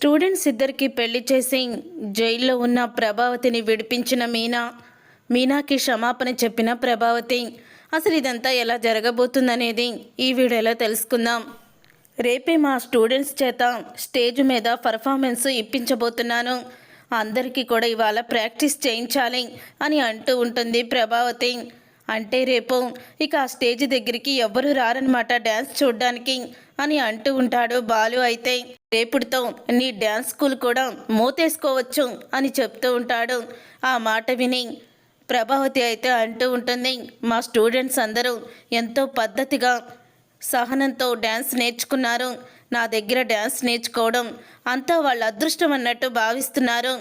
Students ఇద్దరికి పెళ్లి చేసి జైల్లో ఉన్న ప్రభావతిని విడిపించిన మీనాకి క్షమాపణ చెప్పిన ప్రభావతి. అసలు ఇదంతా ఎలా జరగబోతుందనేది ఈ వీడియోలో తెలుసుకుందాం. రేపే మా స్టూడెంట్స్ చేత స్టేజ్ మీద పర్ఫార్మెన్స్ ఇప్పించబోతున్నాను, అందరికీ కూడా ఇవాళ ప్రాక్టీస్ చేయించాలి అని అంటూ ఉంటుంది ప్రభావతి. అంటే రేపు ఇక ఆ స్టేజ్ దగ్గరికి ఎవ్వరూ రారనమాట డ్యాన్స్ చూడ్డానికి అని అంటూ ఉంటాడు బాలు. అయితే రేపుడితో నీ డ్యాన్స్ స్కూల్ కూడా మూతేసుకోవచ్చు అని చెప్తూ ఉంటాడు. ఆ మాట విని ప్రభావతి అయితే అంటూ ఉంటుంది, మా స్టూడెంట్స్ అందరూ ఎంతో పద్ధతిగా సహనంతో డ్యాన్స్ నేర్చుకున్నారు, నా దగ్గర డ్యాన్స్ నేర్చుకోవడం అంతా వాళ్ళ అదృష్టం అన్నట్టు భావిస్తున్నారు.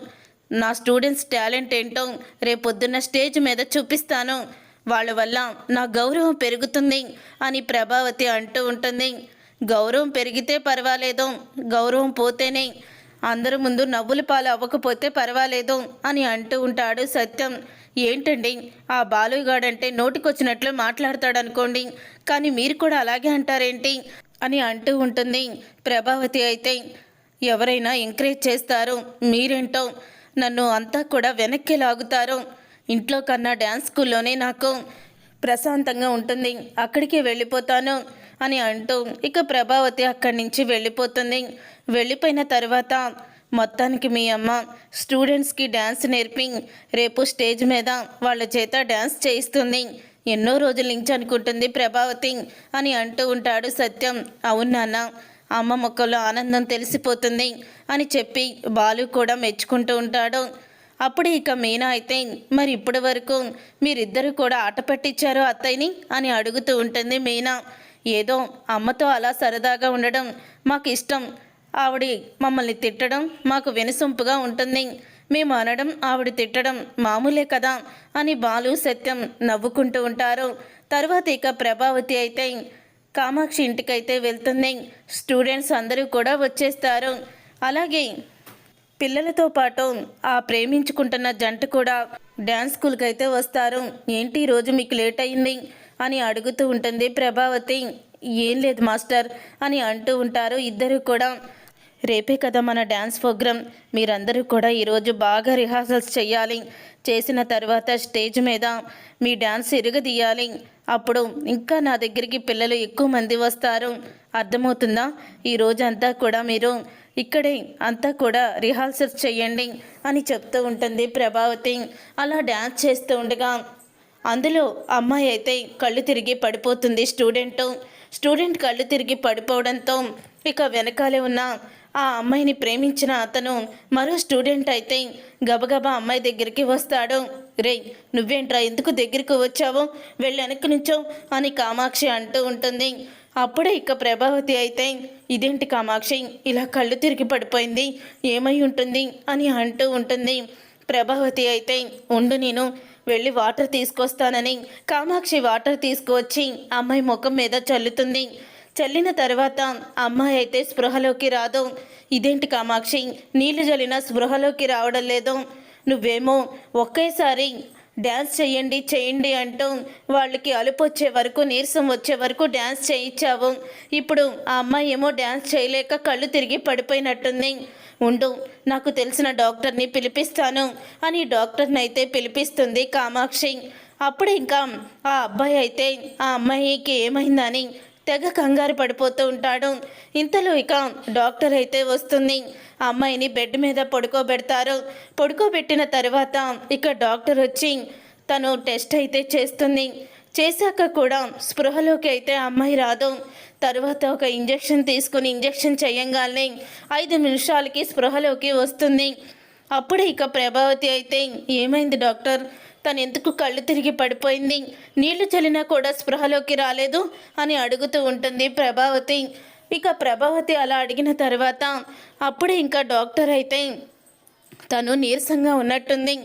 నా స్టూడెంట్స్ టాలెంట్ ఏంటో రేపొద్దున్న స్టేజ్ మీద చూపిస్తాను, వాళ్ళ వల్ల నా గౌరవం పెరుగుతుంది అని ప్రభావతి అంటూ ఉంటుంది. గౌరవం పెరిగితే పర్వాలేదు, గౌరవం పోతేనే అందరి ముందు నవ్వుల పాలు అవ్వకపోతే పర్వాలేదు అని అంటూ ఉంటాడు సత్యం. ఏంటండి ఆ బాలుగాడంటే నోటికొచ్చినట్లు మాట్లాడతాడు అనుకోండి, కానీ మీరు కూడా అలాగే అంటారేంటి అని అంటూ ఉంటుంది ప్రభావతి. అయితే ఎవరైనా ఎంకరేజ్ చేస్తారు, మీరేంటో నన్ను అంతా కూడా వెనక్కి లాగుతారు. ఇంట్లో కన్నా డ్యాన్స్ స్కూల్లోనే నాకు ప్రశాంతంగా ఉంటుంది, అక్కడికి వెళ్ళిపోతాను అని అంటూ ఇక ప్రభావతి అక్కడి నుంచి వెళ్ళిపోతుంది. వెళ్ళిపోయిన తర్వాత మొత్తానికి మీ అమ్మ స్టూడెంట్స్కి డ్యాన్స్ నేర్పి రేపు స్టేజ్ మీద వాళ్ళ చేత డ్యాన్స్ చేయిస్తుంది, ఎన్నో రోజుల నుంచి అనుకుంటుంది ప్రభావతి అని అంటూ ఉంటాడు సత్యం. అవును నాన్న, అమ్మ మొక్కలో ఆనందం తెలిసిపోతుంది అని చెప్పి బాలు కూడా మెచ్చుకుంటూ ఉంటాడు. అప్పుడే ఇక మీనా అయితే మరి ఇప్పటి వరకు మీరిద్దరూ కూడా ఆట పట్టించారు అత్తయ్యని అని అడుగుతూ ఉంటుంది మీనా. ఏదో అమ్మతో అలా సరదాగా ఉండడం మాకు ఇష్టం, ఆవిడ మమ్మల్ని తిట్టడం మాకు వినసొంపుగా ఉంటుంది, మేము అనడం ఆవిడ తిట్టడం మామూలే కదా అని బాలు సత్యం నవ్వుకుంటూ ఉంటారు. తర్వాత ఇక ప్రభావతి అయితే కామాక్షి ఇంటికైతే వెళ్తుంది. స్టూడెంట్స్ అందరూ కూడా వచ్చేస్తారు. అలాగే పిల్లలతో పాటు ఆ ప్రేమించుకుంటున్న జంట కూడా డ్యాన్స్ స్కూల్కి అయితే వస్తారు. ఏంటి ఈరోజు మీకు లేట్ అయింది అని అడుగుతూ ఉంటుంది ప్రభావతి. ఏం లేదు మాస్టర్ అని అంటూ ఉంటారు ఇద్దరు కూడా. రేపే కదా మన డ్యాన్స్ ప్రోగ్రామ్, మీరందరూ కూడా ఈరోజు బాగా రిహార్సల్స్ చేయాలి, చేసిన తర్వాత స్టేజ్ మీద మీ డ్యాన్స్ ఇరగదీయాలి, అప్పుడు ఇంకా నా దగ్గరికి పిల్లలు ఎక్కువ మంది వస్తారు, అర్థమవుతుందా? ఈరోజు అంతా కూడా మీరు ఇక్కడే అంతా కూడా రిహార్సల్స్ చేయండి అని చెప్తూ ఉంటుంది ప్రభావతి. అలా డ్యాన్స్ చేస్తూ ఉండగా అందులో అమ్మాయి అయితే కళ్ళు తిరిగి పడిపోతుంది. స్టూడెంట్ కళ్ళు తిరిగి పడిపోవడంతో ఇక వెనకాలే ఉన్న ఆ అమ్మాయిని ప్రేమించిన అతను మరో స్టూడెంట్ అయితే గబగబా అమ్మాయి దగ్గరికి వస్తాడు. రే నువ్వేంట్రా ఎందుకు దగ్గరికి వచ్చావు, వెళ్ళి వెనక్కి నుంచో అని కామాక్షి అంటూ ఉంటుంది. అప్పుడే ఇక ప్రభావతి అయితే ఇదేంటి కామాక్షి ఇలా కళ్ళు తిరిగి పడిపోయింది, ఏమై ఉంటుంది అని అంటూ ఉంటుంది. ప్రభావతి అయితే ఉండు నేను వెళ్ళి వాటర్ తీసుకొస్తానని కామాక్షి వాటర్ తీసుకువచ్చి అమ్మాయి ముఖం మీద చల్లుతుంది. చల్లిన తర్వాత అమ్మాయి అయితే స్పృహలోకి రాదు. ఇదేంటి కామాక్షి నీళ్లు జల్లిన స్పృహలోకి రావడం లేదు, నువ్వేమో ఒకేసారి డ్యాన్స్ చేయండి అంటూ వాళ్ళకి అలుపు వచ్చే వరకు నీరసం వచ్చే వరకు డ్యాన్స్ చేయించావు, ఇప్పుడు ఆ అమ్మాయి ఏమో డ్యాన్స్ చేయలేక కళ్ళు తిరిగి పడిపోయినట్టుంది, ఉండు నాకు తెలిసిన డాక్టర్ని పిలిపిస్తాను అని డాక్టర్ని అయితే పిలిపిస్తుంది కామాక్షి. అప్పుడు ఇంకా ఆ అబ్బాయి అయితే ఆ అమ్మాయికి ఏమైందని తెగ కంగారు పడిపోతూ ఉంటాడు. ఇంతలో ఇక డాక్టర్ అయితే వస్తుంది. అమ్మాయిని బెడ్ మీద పడుకోబెడతారు. పడుకోబెట్టిన తర్వాత ఇక డాక్టర్ వచ్చి తను టెస్ట్ అయితే చేస్తుంది. చేశాక కూడా స్పృహలోకి అయితే అమ్మాయి రాదు. తర్వాత ఒక ఇంజెక్షన్ తీసుకుని ఇంజెక్షన్ చేయంగానే 5 నిమిషాలకి స్పృహలోకి వస్తుంది. అప్పుడే ఇక ప్రభావతి అయితే ఏమైంది డాక్టర్, తను ఎందుకు కళ్ళు తిరిగి పడిపోయింది, నీళ్లు చల్లినా కూడా స్పృహలోకి రాలేదు అని అడుగుతూ ఉంటుంది ప్రభావతి. ఇక ప్రభావతి అలా అడిగిన తర్వాత అప్పుడే ఇంకా డాక్టర్ అయితే తను నీరసంగా ఉన్నట్టుంది,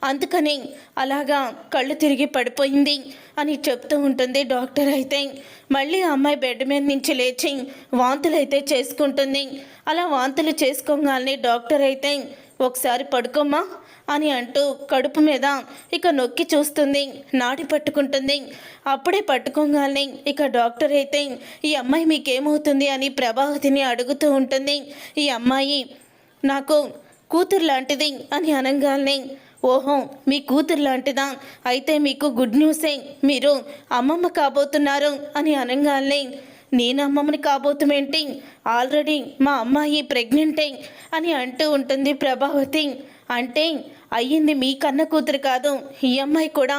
అందుకని అలాగా కళ్ళు తిరిగి పడిపోయింది అని చెప్తూ ఉంటుంది. డాక్టర్ అయితే మళ్ళీ అమ్మాయి బెడ్ మీద నుంచి లేచి వాంతులు అయితే చేసుకుంటుంది. అలా వాంతులు చేసుకోగానే డాక్టర్ అయితే ఒకసారి పడుకోమ్మా అని అంటూ కడుపు మీద ఇక నొక్కి చూస్తుంది, నాడి పట్టుకుంటుంది. అప్పుడే పట్టుకోగానే ఇక డాక్టర్ అయితే ఈ అమ్మాయి మీకేమవుతుంది అని ప్రభావతిని అడుగుతూ ఉంటుంది. ఈ అమ్మాయి నాకు కూతురు లాంటిది అని అనగానే, ఓహో మీ కూతురు లాంటిదా, అయితే మీకు గుడ్ న్యూసే, మీరు అమ్మమ్మ కాబోతున్నారు అని అనగానే, నేను అమ్మమ్మని కాబోతుమేంటి, ఆల్రెడీ మా అమ్మాయి ప్రెగ్నెంటే అని అంటూ ఉంటుంది ప్రభావతి. అంటే అయ్యింది మీ కన్న కూతురు కాదు, ఈ అమ్మాయి కూడా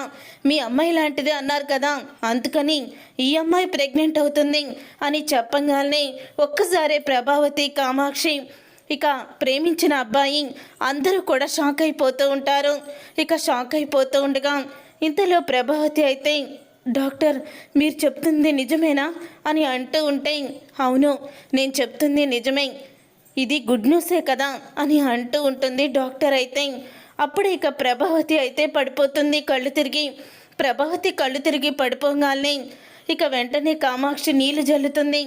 మీ అమ్మాయి లాంటిది అన్నారు కదా, అందుకని ఈ అమ్మాయి ప్రెగ్నెంట్ అవుతుంది అని చెప్పగానే ఒక్కసారి ప్రభావతి, కామాక్షి, ఇక ప్రేమించిన అబ్బాయి అందరూ కూడా షాక్ అయిపోతూ ఉంటారు. ఇక షాక్ అయిపోతూ ఉండగా ఇంతలో ప్రభావతి అయితే, డాక్టర్ మీరు చెప్తుంది నిజమేనా అని అంటూ ఉంటే, అవును నేను చెప్తుంది నిజమే, ఇది గుడ్ న్యూసే కదా అని అంటూ ఉంటుంది డాక్టర్ అయితే. అప్పుడు ఇక ప్రభావతి అయితే పడిపోతుంది కళ్ళు తిరిగి. ప్రభావతి కళ్ళు తిరిగి పడిపోగానే ఇక వెంటనే కామాక్షి నీళ్లు జల్లుతుంది.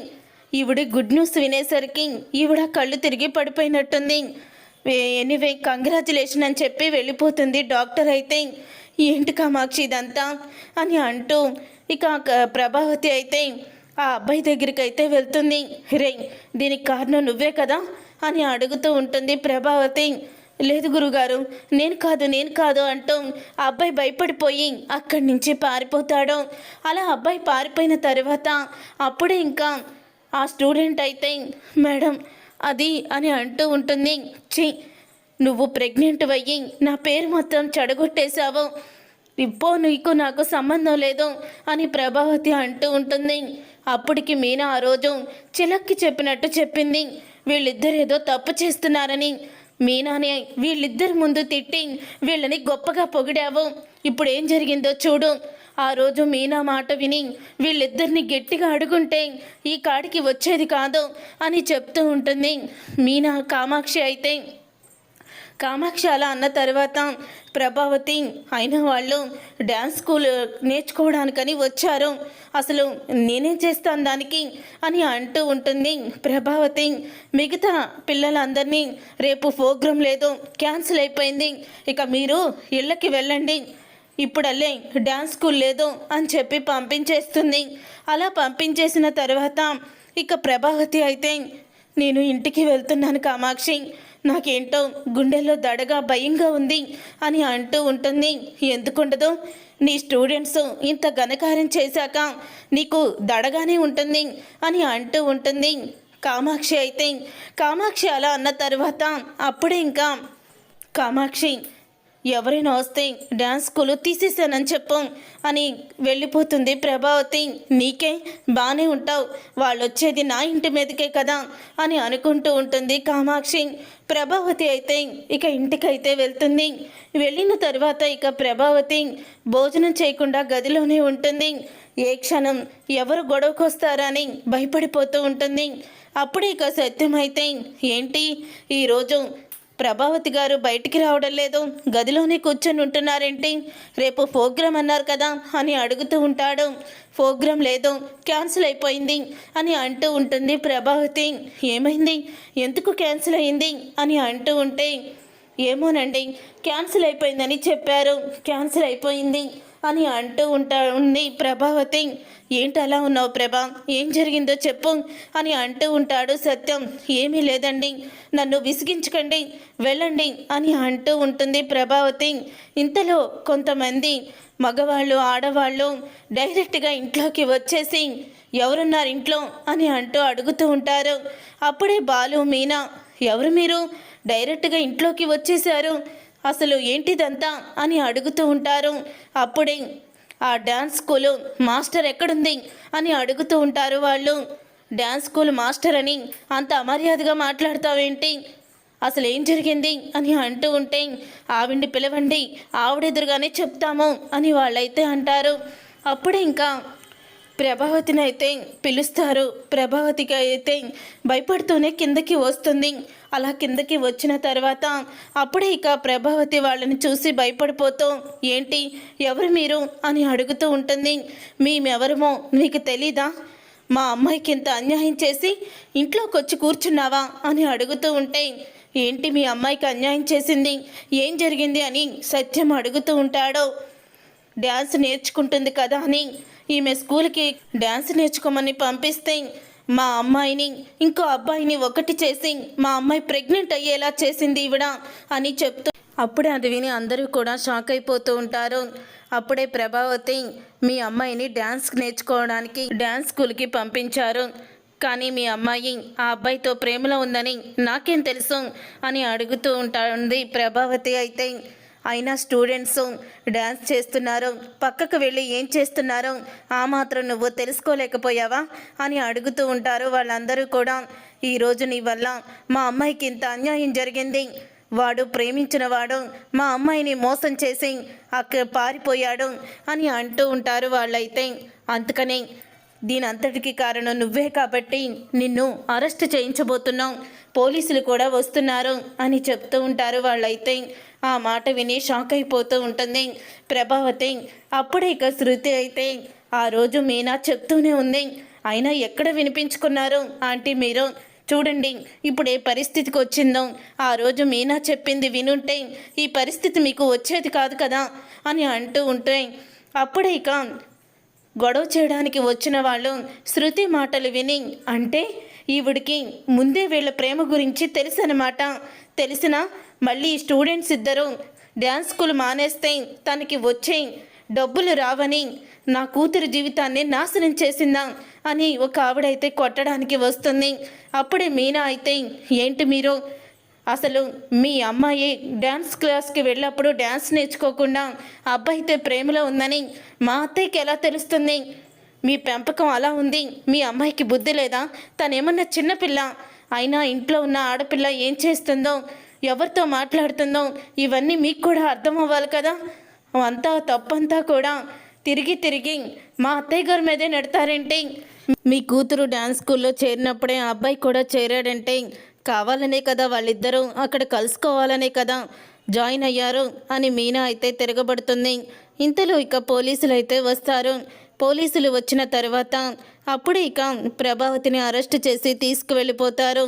ఈవిడ గుడ్ న్యూస్ వినేసరికి ఈవిడ కళ్ళు తిరిగి పడిపోయినట్టుంది. ఎనీవే కంగ్రాచులేషన్ అని చెప్పి వెళ్ళిపోతుంది డాక్టర్ అయితే. ఏంటి కామాక్షి ఇదంతా అని అంటూ ఇక ప్రభావతి అయితే ఆ అబ్బాయి దగ్గరికి అయితే వెళ్తుంది. రే దీనికి కారణం నువ్వే కదా అని అడుగుతూ ఉంటుంది ప్రభావతి. లేదు గురుగారు నేను కాదు అంటూ ఆ అబ్బాయి భయపడిపోయి అక్కడి నుంచి పారిపోతాడు. అలా అబ్బాయి పారిపోయిన తర్వాత అప్పుడే ఇంకా ఆ స్టూడెంట్ అయితే, మేడం అది అని అంటూ ఉంటుంది. ఛీ నువ్వు ప్రెగ్నెంట్ అయ్యి నా పేరు మొత్తం చెడగొట్టేశావు, ఇప్పో నీకు నాకు సంబంధం లేదు అని ప్రభావతి అంటూ ఉంటుంది. అప్పటికి మీనా ఆ రోజు చిలక్కి చెప్పినట్టు చెప్పింది, వీళ్ళిద్దరేదో తప్పు చేస్తున్నారని. మీనాని వీళ్ళిద్దరి ముందు తిట్టి వీళ్ళని గొప్పగా పొగిడావు, ఇప్పుడు ఏం జరిగిందో చూడు. ఆ రోజు మీనా మాట విని వీళ్ళిద్దరిని గట్టిగా అడుగుంటే ఈ కాడికి వచ్చేది కాదు అని చెప్తూ ఉంటుంది మీనా. కామాక్షి అయితే, కామాక్షి అలా అన్న తర్వాత ప్రభావతి, అయిన వాళ్ళు డ్యాన్స్ స్కూల్ నేర్చుకోవడానికని వచ్చారు, అసలు నేనేం చేస్తాను దానికి అని అంటూ ఉంటుంది ప్రభావతి. మిగతా పిల్లలందరినీ రేపు ప్రోగ్రాం లేదు, క్యాన్సిల్ అయిపోయింది, ఇక మీరు ఇళ్ళకి వెళ్ళండి, ఇప్పుడల్లే డ్యాన్స్ స్కూల్ లేదు అని చెప్పి పంపించేస్తుంది. అలా పంపించేసిన తర్వాత ఇక ప్రభావతి అయితే, నేను ఇంటికి వెళ్తున్నాను కామాక్షి, నాకేంటో గుండెల్లో దడగా భయంగా ఉంది అని అంటూ ఉంటుంది. ఎందుకుండదు, నీ స్టూడెంట్స్ ఇంత ఘనకార్యం చేశాక నీకు దడగానే ఉంటుంది అని అంటూ ఉంటుంది కామాక్షి అయితే. కామాక్షి అలా అన్న తర్వాత అప్పుడే ఇంకా కామాక్షి, ఎవరైనా వస్తే డ్యాన్స్ స్కూలు తీసేసానని చెప్పు అని వెళ్ళిపోతుంది ప్రభావతి. నీకే బాగానే ఉంటావు, వాళ్ళు వచ్చేది నా ఇంటి మీదకే కదా అని అనుకుంటూ ఉంటుంది కామాక్షి. ప్రభావతి అయితే ఇక ఇంటికైతే వెళ్తుంది. వెళ్ళిన తర్వాత ఇక ప్రభావతి భోజనం చేయకుండా గదిలోనే ఉంటుంది. ఏ క్షణం ఎవరు గొడవకు వస్తారని భయపడిపోతూ ఉంటుంది. అప్పుడే ఇక సత్యమైతే, ఏంటి ఈరోజు ప్రభావతి గారు బయటికి రావడం లేదు, గదిలోనే కూర్చొని ఉంటున్నారేంటి, రేపు ప్రోగ్రాం అన్నారు కదా అని అడుగుతూ ఉంటాడు. ప్రోగ్రాం లేదు, క్యాన్సిల్ అయిపోయింది అని అంటూ ఉంటుంది ప్రభావతి. ఏమైంది, ఎందుకు క్యాన్సిల్ అయింది అని అంటూ ఉంటే, ఏమోనండి క్యాన్సిల్ అయిపోయిందని చెప్పారు, క్యాన్సిల్ అయిపోయింది అని అంటూ ఉంది ప్రభావతి. ఏంటి అలా ఉన్నావు ప్రభా, ఏం జరిగిందో చెప్పు అని అంటూ ఉంటాడు సత్యం. ఏమీ లేదండి, నన్ను విసిగించకండి, వెళ్ళండి అని అంటూ ఉంటుంది ప్రభావతి. ఇంతలో కొంతమంది మగవాళ్ళు ఆడవాళ్ళు డైరెక్ట్గా ఇంట్లోకి వచ్చేసి, ఎవరున్నారు ఇంట్లో అని అంటూ అడుగుతూ ఉంటారు. అప్పుడే బాలు, మీనా, ఎవరు మీరు డైరెక్ట్గా ఇంట్లోకి వచ్చేసారు, అసలు ఏంటిదంతా అని అడుగుతూ ఉంటారు. అప్పుడే ఆ డ్యాన్స్ స్కూలు మాస్టర్ ఎక్కడుంది అని అడుగుతూ ఉంటారు వాళ్ళు. డ్యాన్స్ స్కూల్ మాస్టర్ అని అంత అమర్యాదగా మాట్లాడతావేంటి, అసలు ఏం జరిగింది అని అంటూ ఉంటే, ఆవిడ్ని పిలవండి, ఆవిడెదురుగానే చెప్తాము అని వాళ్ళైతే అంటారు. అప్పుడే ఇంకా ప్రభావతిని అయితే పిలుస్తారు. ప్రభావతికి అయితే భయపడుతూనే కిందకి వస్తుంది. అలా కిందకి వచ్చిన తర్వాత అప్పుడే ఇక ప్రభావతి వాళ్ళని చూసి భయపడిపోతూ, ఏంటి ఎవరు మీరు అని అడుగుతూ ఉంటుంది. మేమెవరమో నీకు తెలీదా, మా అమ్మాయికి ఇంత అన్యాయం చేసి ఇంట్లోకి వచ్చి కూర్చున్నావా అని అడుగుతూ ఉంటే, ఏంటి మీ అమ్మాయికి అన్యాయం చేసింది, ఏం జరిగింది అని సత్యం అడుగుతూ ఉంటాడు. డ్యాన్స్ నేర్చుకుంటుంది కదా అని ఈమె స్కూల్కి డ్యాన్స్ నేర్చుకోమని పంపిస్తే మా అమ్మాయిని ఇంకో అబ్బాయిని ఒకటి చేసి మా అమ్మాయి ప్రెగ్నెంట్ అయ్యేలా చేసింది ఈవిడ అని చెప్తూ అప్పుడే అది విని అందరూ కూడా షాక్ అయిపోతూ ఉంటారు. అప్పుడే ప్రభావతి మీ అమ్మాయిని డ్యాన్స్ నేర్చుకోవడానికి డ్యాన్స్ స్కూల్కి పంపించారు. కానీ మీ అమ్మాయి ఆ అబ్బాయితో ప్రేమలో ఉందని నాకేం తెలుసు అని అడుగుతూ ఉంటుంది ప్రభావతి. అయితే అయినా స్టూడెంట్స్ డ్యాన్స్ చేస్తున్నారు, పక్కకు వెళ్ళి ఏం చేస్తున్నారో ఆ మాత్రం నువ్వు తెలుసుకోలేకపోయావా అని అడుగుతూ ఉంటారు వాళ్ళందరూ కూడా. ఈరోజు నీ వల్ల మా అమ్మాయికి ఇంత అన్యాయం జరిగింది. వాడు ప్రేమించిన వాడు మా అమ్మాయిని మోసం చేసి అక్కడ పారిపోయాడు అని అంటూ ఉంటారు వాళ్ళైతే. అందుకని దీనంతటికీ కారణం నువ్వే కాబట్టి నిన్ను అరెస్ట్ చేయించబోతున్నాం, పోలీసులు కూడా వస్తున్నారు అని చెప్తూ ఉంటారు వాళ్ళైతే. ఆ మాట విని షాక్ అయిపోతూ ఉంటుంది ప్రభావతి. అప్పుడే ఇక శృతి అయితే ఆ రోజు మీనా చెప్తూనే ఉంది, అయినా ఎక్కడ వినిపించుకున్నారు ఆంటీ మీరు చూడండి ఇప్పుడు ఏ పరిస్థితికి వచ్చిందో. ఆ రోజు మీనా చెప్పింది వినుంటే ఈ పరిస్థితి మీకు వచ్చేది కాదు కదా అని అంటూ ఉంటే అప్పుడే ఇక గొడవ చేయడానికి వచ్చిన వాళ్ళు శృతి మాటలు విని, అంటే ఈవిడికి ముందే వీళ్ళ ప్రేమ గురించి తెలుసనమాట. తెలిసినా మళ్ళీ స్టూడెంట్స్ ఇద్దరు డ్యాన్స్ స్కూల్ మానేస్తే తనకి వచ్చే డబ్బులు రావని నా కూతురు జీవితాన్ని నాశనం చేసిందా అని ఒక ఆవిడైతే కొట్టడానికి వస్తుంది. అప్పుడే మీనా అయితే, ఏంటి మీరు అసలు మీ అమ్మాయి డ్యాన్స్ క్లాస్కి వెళ్ళినప్పుడు డ్యాన్స్ నేర్చుకోకుండా అబ్బాయితో ప్రేమలో ఉందని మా అత్తయ్యకి ఎలా తెలుస్తుంది? మీ పెంపకం అలా ఉంది, మీ అమ్మాయికి బుద్ధి లేదా? తనేమన్నా చిన్నపిల్ల? అయినా ఇంట్లో ఉన్న ఆడపిల్ల ఏం చేస్తుందో, ఎవరితో మాట్లాడుతుందో ఇవన్నీ మీకు కూడా అర్థం అవ్వాలి కదా. అంతా తప్పంతా కూడా తిరిగి తిరిగి మా అత్తయ్య గారి మీదే నెడతారేంటి? మీ కూతురు డ్యాన్స్ స్కూల్లో చేరినప్పుడే ఆ అబ్బాయి కూడా చేరాడంటే కావాలనే కదా, వాళ్ళిద్దరూ అక్కడ కలుసుకోవాలనే కదా జాయిన్ అయ్యారు అని మీనా అయితే తిరగబడుతుంది. ఇంతలో ఇక పోలీసులు అయితే వస్తారు. పోలీసులు వచ్చిన తర్వాత అప్పుడు ఇక ప్రభావతిని అరెస్ట్ చేసి తీసుకువెళ్ళిపోతారు.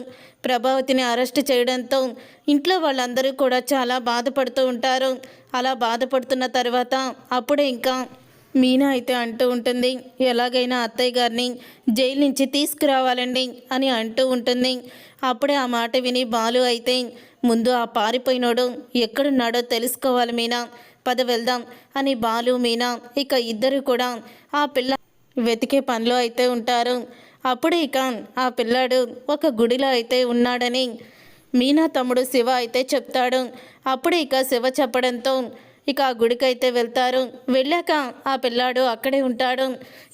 ప్రభావతిని అరెస్ట్ చేయడంతో ఇంట్లో వాళ్ళందరూ కూడా చాలా బాధపడుతూ ఉంటారు. అలా బాధపడుతున్న తర్వాత అప్పుడే ఇంకా మీనా అయితే అంటూ ఉంటుంది, ఎలాగైనా అత్తయ్య గారిని జైలు నుంచి తీసుకురావాలండి అని అంటూ ఉంటుంది. అప్పుడే ఆ మాట విని బాలు అయితే, ముందు ఆ పారిపోయినోడు ఎక్కడున్నాడో తెలుసుకోవాలి మీనా, పద వెళ్దాం అని బాలు మీనా ఇక ఇద్దరు కూడా ఆ పిల్ల వెతికే పనిలో అయితే ఉంటారు. అప్పుడే ఇక ఆ పిల్లాడు ఒక గుడిలో అయితే ఉన్నాడని మీనా తమ్ముడు శివ అయితే చెప్తాడు. అప్పుడే ఇక శివ చెప్పడంతో ఇక ఆ గుడికైతే వెళ్తారు. వెళ్ళాక ఆ పిల్లాడు అక్కడే ఉంటాడు.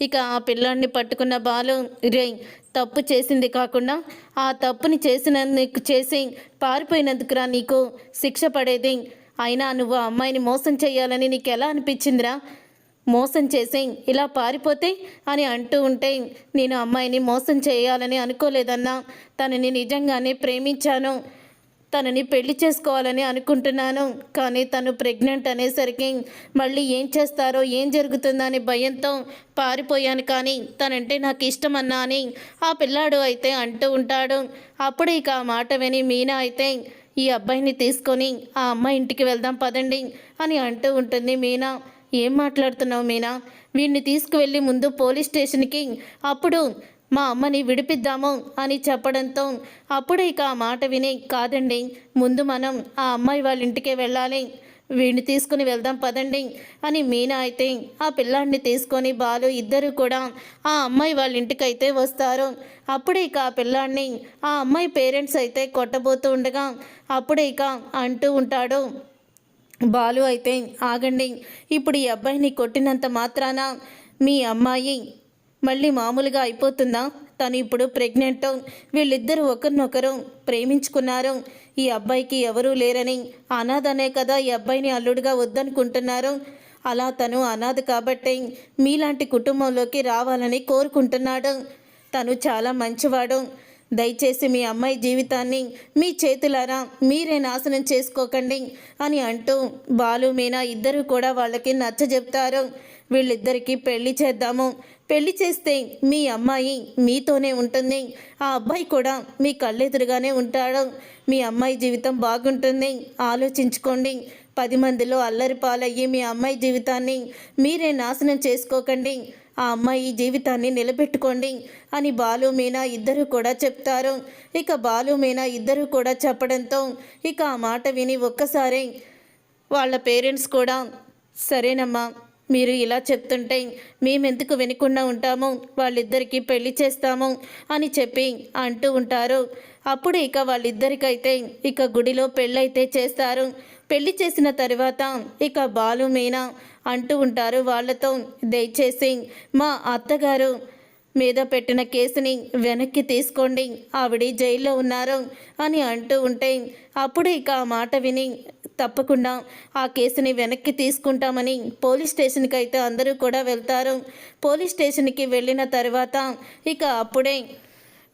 ఇక ఆ పిల్లాడిని పట్టుకున్న బాలు, రే తప్పు చేసింది కాకుండా ఆ తప్పుని చేసినందుకు చేసి పారిపోయినందుకురా నీకు శిక్ష పడేది. అయినా నువ్వు ఆ అమ్మాయిని మోసం చేయాలని నీకు ఎలా అనిపించిందిరా? మోసం చేసి ఇలా పారిపోతే అని అంటూ ఉంటే, నేను అమ్మాయిని మోసం చేయాలని అనుకోలేదన్నా, తనని నిజంగానే ప్రేమించాను, తనని పెళ్లి చేసుకోవాలని అనుకుంటున్నాను. కానీ తను ప్రెగ్నెంట్ అనేసరికి మళ్ళీ ఏం చేస్తారో ఏం జరుగుతుందని భయంతో పారిపోయాను. కానీ తనంటే నాకు ఇష్టమన్నా అని ఆ పిల్లాడు అయితే అంటూ ఉంటాడు. అప్పుడు ఇక ఆ మాట విని మీనా అయితే, ఈ అబ్బాయిని తీసుకొని ఆ అమ్మాయి ఇంటికి వెళ్దాం పదండి అని అంటూ ఉంటుంది. మీనా, ఏం మాట్లాడుతున్నావు మీనా? వీడిని తీసుకువెళ్ళి ముందు పోలీస్ స్టేషన్కి, అప్పుడు మా అమ్మని విడిపిద్దాము అని చెప్పడంతో అప్పుడు ఇక ఆ మాట విని, కాదండి ముందు మనం ఆ అమ్మాయి వాళ్ళ ఇంటికే వెళ్ళాలి, వీడిని తీసుకుని వెళ్దాం పదండి అని మీనా అయితే ఆ పిల్లాడిని తీసుకొని బాలు ఇద్దరు కూడా ఆ అమ్మాయి వాళ్ళ ఇంటికైతే వస్తారు. అప్పుడు ఇక ఆ పిల్లాడిని ఆ అమ్మాయి పేరెంట్స్ అయితే కొట్టబోతూ ఉండగా అప్పుడు ఇక అంటూ ఉంటాడు బాలు అయితే, ఆగండి, ఇప్పుడు ఈ అబ్బాయిని కొట్టినంత మాత్రాన మీ అమ్మాయి మళ్ళీ మామూలుగా అయిపోతుందా? తను ఇప్పుడు ప్రెగ్నెంట్, వీళ్ళిద్దరూ ఒకరినొకరు ప్రేమించుకున్నారు. ఈ అబ్బాయికి ఎవరూ లేరని అనాథనే కదా ఈ అబ్బాయిని అల్లుడుగా వద్దనుకుంటున్నారు. అలా తను అనాథ కాబట్టి మీలాంటి కుటుంబంలోకి రావాలని కోరుకుంటున్నాడు. తను చాలా మంచివాడు. దయచేసి మీ అమ్మాయి జీవితాన్ని మీ చేతులారా మీరే నాశనం చేసుకోకండి అని అంటూ బాలు మీనా ఇద్దరు కూడా వాళ్ళకి నచ్చజెప్తారు. వీళ్ళిద్దరికీ పెళ్లి చేద్దాము, పెళ్లి చేస్తే మీ అమ్మాయి మీతోనే ఉంటుంది, ఆ అబ్బాయి కూడా మీ కళ్ళెదురుగానే ఉంటాడు, మీ అమ్మాయి జీవితం బాగుంటుంది, ఆలోచించుకోండి. 10 మందిలో అల్లరి పాలయ్యి మీ అమ్మాయి జీవితాన్ని మీరే నాశనం చేసుకోకండి ఆ అమ్మాయి జీవితాన్ని నిలబెట్టుకోండి అని బాలు మీనా ఇద్దరు కూడా చెప్తారు. ఇక బాలు మీనా ఇద్దరు కూడా చెప్పడంతో ఇక ఆ మాట విని ఒక్కసారి వాళ్ళ పేరెంట్స్ కూడా సరేనమ్మా, మీరు ఇలా చెప్తుంటే మేమెందుకు వినకుండా ఉంటాము, వాళ్ళిద్దరికీ పెళ్లి చేస్తాము అని చెప్పి అంటూ ఉంటారు. అప్పుడు ఇక వాళ్ళిద్దరికైతే ఇక గుడిలో పెళ్ళైతే చేస్తారు. పెళ్లి చేసిన తర్వాత ఇక బాలు మీనా అంటూ ఉంటారు వాళ్ళతో, దయచేసి మా అత్తగారు మీద పెట్టిన కేసుని వెనక్కి తీసుకోండి, ఆవిడ జైల్లో ఉన్నారు అని అంటూ ఉంటే అప్పుడు ఇక ఆ మాట విని తప్పకుండా ఆ కేసుని వెనక్కి తీసుకుంటామని పోలీస్ స్టేషన్కి అయితే అందరూ కూడా వెళ్తారు. పోలీస్ స్టేషన్కి వెళ్ళిన తర్వాత ఇక అప్పుడే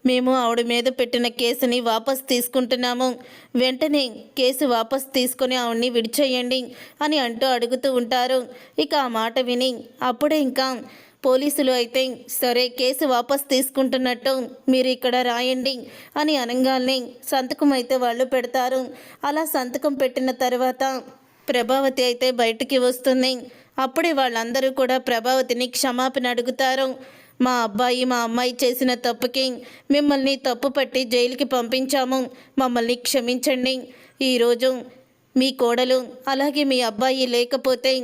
మేము ఆవిడ మీద పెట్టిన కేసుని వాపస్ తీసుకుంటున్నాము, వెంటనే కేసు వాపస్ తీసుకొని ఆవిడ్ని విడిచేయండి అని అంటూ అడుగుతూ ఉంటారు. ఇక ఆ మాట విని అప్పుడే ఇంకా పోలీసులు అయితే సరే కేసు వాపస్ తీసుకుంటున్నట్టు మీరు ఇక్కడ రాయండి అని అనగానే సంతకం అయితే వాళ్ళు పెడతారు. అలా సంతకం పెట్టిన తర్వాత ప్రభావతి అయితే బయటికి వస్తుంది. అప్పుడే వాళ్ళందరూ కూడా ప్రభావతిని క్షమాపణ అడుగుతారు. మా అబ్బాయి మా అమ్మాయి చేసిన తప్పుకి మిమ్మల్ని తప్పు పట్టి జైలుకి పంపించాము, మమ్మల్ని క్షమించండి. ఈరోజు మీ కోడలు అలాగే మీ అబ్బాయి లేకపోతే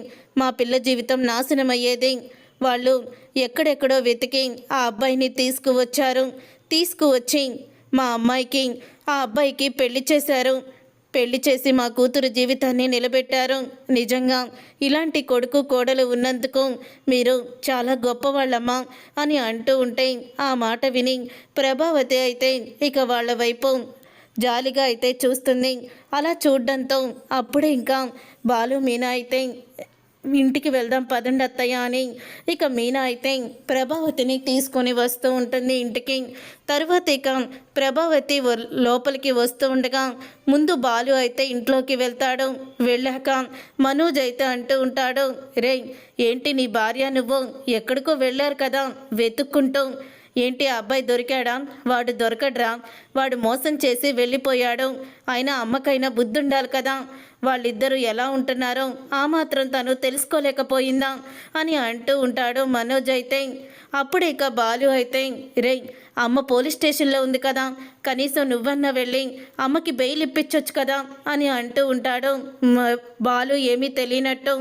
మా పిల్ల జీవితం నాశనం అయ్యేది. వాళ్ళు ఎక్కడెక్కడో వెతికి ఆ అబ్బాయిని తీసుకువచ్చి మా అమ్మాయికి ఆ అబ్బాయికి పెళ్లి చేశారు. పెళ్లి చేసి మా కూతురు జీవితాన్ని నిలబెట్టారు. నిజంగా ఇలాంటి కొడుకు కోడలు ఉన్నందుకు మీరు చాలా గొప్పవాళ్ళమ్మా అని అంటూ ఉంటే ఆ మాట విని ప్రభావతి అయితే ఇక వాళ్ళ వైపు జాలిగా అయితే చూస్తుంది. అలా చూడడంతో అప్పుడే ఇంకా బాలు మీనా అయితే ఇంటికి వెళ్దాం పదండి అత్తయ్య అని ఇక మీనా అయితే ప్రభావతిని తీసుకొని వస్తూ ఉంటుంది ఇంటికి. తర్వాత ఇక ప్రభావతి లోపలికి వస్తూ ఉండగా ముందు బాలు అయితే ఇంట్లోకి వెళ్తాడు. వెళ్ళాక మనోజ్ అయితే అంటూ ఉంటాడు, రే ఏంటి నీ భార్య నువ్వు ఎక్కడికో వెళ్ళారు కదా వెతుక్కుంటూ, ఏంటి ఆ అబ్బాయి దొరికాడా? వాడు దొరకడ్రా, వాడు మోసం చేసి వెళ్ళిపోయాడు. అయినా అమ్మకైనా బుద్ధి ఉండాలి కదా, వాళ్ళిద్దరూ ఎలా ఉంటున్నారో ఆ మాత్రం తను తెలుసుకోలేకపోయిందా అని అంటూ ఉంటాడు మనోజ్ అయితే. అప్పుడు ఇక బాలు అయితే రే అమ్మ పోలీస్ స్టేషన్లో ఉంది కదా, కనీసం నువ్వన్నా వెళ్ళి అమ్మకి బెయిల్ ఇప్పించవచ్చు కదా అని అంటూ ఉంటాడు బాలు ఏమీ తెలియనట్టు.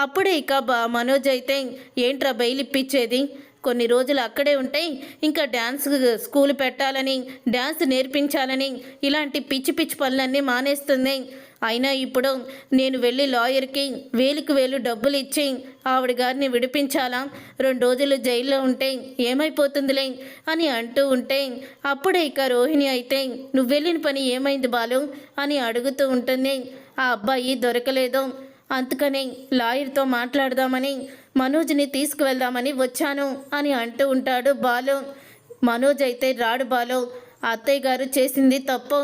అప్పుడే ఇక మనోజ్ అయితే ఏంట్రా బెయిల్ ఇప్పించేది, కొన్ని రోజులు అక్కడే ఉంటాయి, ఇంకా డ్యాన్స్ స్కూల్ పెట్టాలని డ్యాన్స్ నేర్పించాలని ఇలాంటి పిచ్చి పిచ్చి పనులన్నీ మానేస్తుంది. అయినా ఇప్పుడు నేను వెళ్ళి లాయర్కి వేలుకు వేలు డబ్బులు ఇచ్చి ఆవిడ గారిని విడిపించాలా, 2 రోజులు జైల్లో ఉంటే ఏమైపోతుందిలే అని అంటూ ఉంటే అప్పుడే ఇక రోహిణి అయితే నువ్వు వెళ్ళిన పని ఏమైంది బాలు అని అడుగుతూ ఉంటుంది. ఆ అబ్బాయి దొరకలేదు, అందుకని లాయర్తో మాట్లాడదామని మనోజ్ని తీసుకువెళ్దామని వచ్చాను అని అంటూ ఉంటాడు బాలు. మనోజ్ అయితే రాడు బాలు, అత్తయ్య గారు చేసింది తప్పు,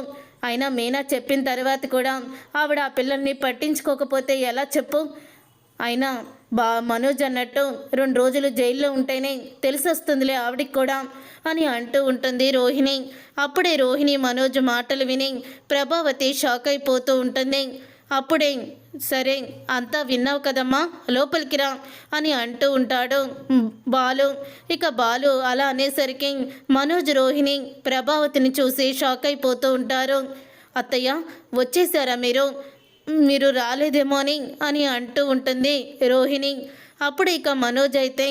అయినా మీనా చెప్పిన తర్వాత కూడా ఆవిడ ఆ పిల్లల్ని పట్టించుకోకపోతే ఎలా చెప్పు, అయినా మనోజ్ అన్నట్టు 2 రోజులు జైల్లో ఉంటేనే తెలిసొస్తుందిలే ఆవిడికి కూడా అని అంటూ ఉంటుంది రోహిణి. అప్పుడే రోహిణి మనోజ్ మాటలు విని ప్రభావతి షాక్ అయిపోతూ ఉంటుంది. అప్పుడే సరే అంతా విన్నావు కదమ్మా లోపలికి రా అని అంటూ ఉంటాడు బాలు. ఇక బాలు అలా అనేసరికి మనోజ్ రోహిణి ప్రభావతిని చూసి షాక్ అయిపోతూ ఉంటారు. అత్తయ్య వచ్చేసారా మీరు రాలేదేమో అని అంటూ ఉంటుంది రోహిణి. అప్పుడు ఇక మనోజ్ అయితే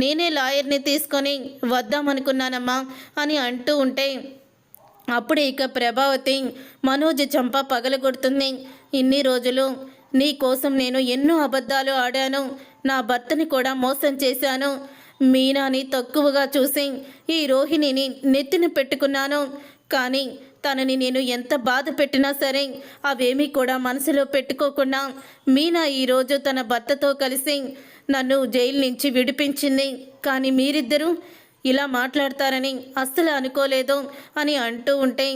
నేనే లాయర్ని తీసుకొని వద్దామనుకున్నానమ్మా అని అంటూ ఉంటే అప్పుడు ఇక ప్రభావతి మనోజ్ చంప పగలగొడుతుంది. ఇన్ని రోజులు నీ కోసం నేను ఎన్నో అబద్ధాలు ఆడాను, నా భర్తని కూడా మోసం చేశాను, మీనాని తక్కువగా చూసి ఈ రోహిణిని నెత్తిన పెట్టుకున్నాను. కానీ తనని నేను ఎంత బాధ పెట్టినా సరే అవేమీ కూడా మనసులో పెట్టుకోకుండా మీనా ఈరోజు తన భర్తతో కలిసి నన్ను జైలు నుంచి విడిపించింది. కానీ మీరిద్దరూ ఇలా మాట్లాడతారని అస్సలు అనుకోలేదు అని అంటూ ఉంటే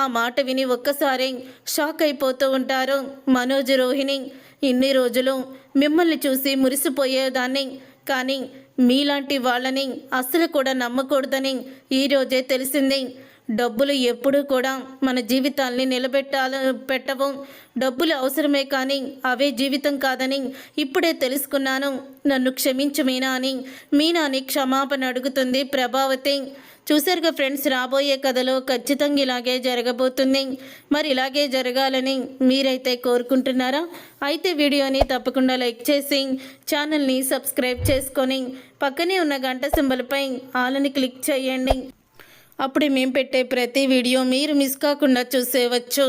ఆ మాట విని ఒక్కసారి షాక్ అయిపోతూ ఉంటారు మనోజ్ రోహిణి. ఇన్ని రోజులు మిమ్మల్ని చూసి మురిసిపోయేదాన్ని, కానీ మీలాంటి వాళ్ళని అస్సలు కూడా నమ్మకూడదని ఈరోజే తెలిసింది. డబ్బులు ఎప్పుడూ కూడా మన జీవితాల్ని పెట్టవు. డబ్బులు అవసరమే కానీ అవే జీవితం కాదని ఇప్పుడే తెలుసుకున్నాను. నన్ను క్షమించు మీనా అని మీనాని క్షమాపణ అడుగుతుంది ప్రభావతి. చూసారుగా ఫ్రెండ్స్, రాబోయే కథలో ఖచ్చితంగా ఇలాగే జరగబోతుంది. మరి ఇలాగే జరగాలని మీరైతే కోరుకుంటున్నారా? అయితే వీడియోని తప్పకుండా లైక్ చేసి ఛానల్ని సబ్స్క్రైబ్ చేసుకొని పక్కనే ఉన్న గంట సింబల్పై ఆలని క్లిక్ చేయండి. అప్పుడు మేము పెట్టే ప్రతి వీడియో మీరు మిస్ కాకుండా చూసేవచ్చు.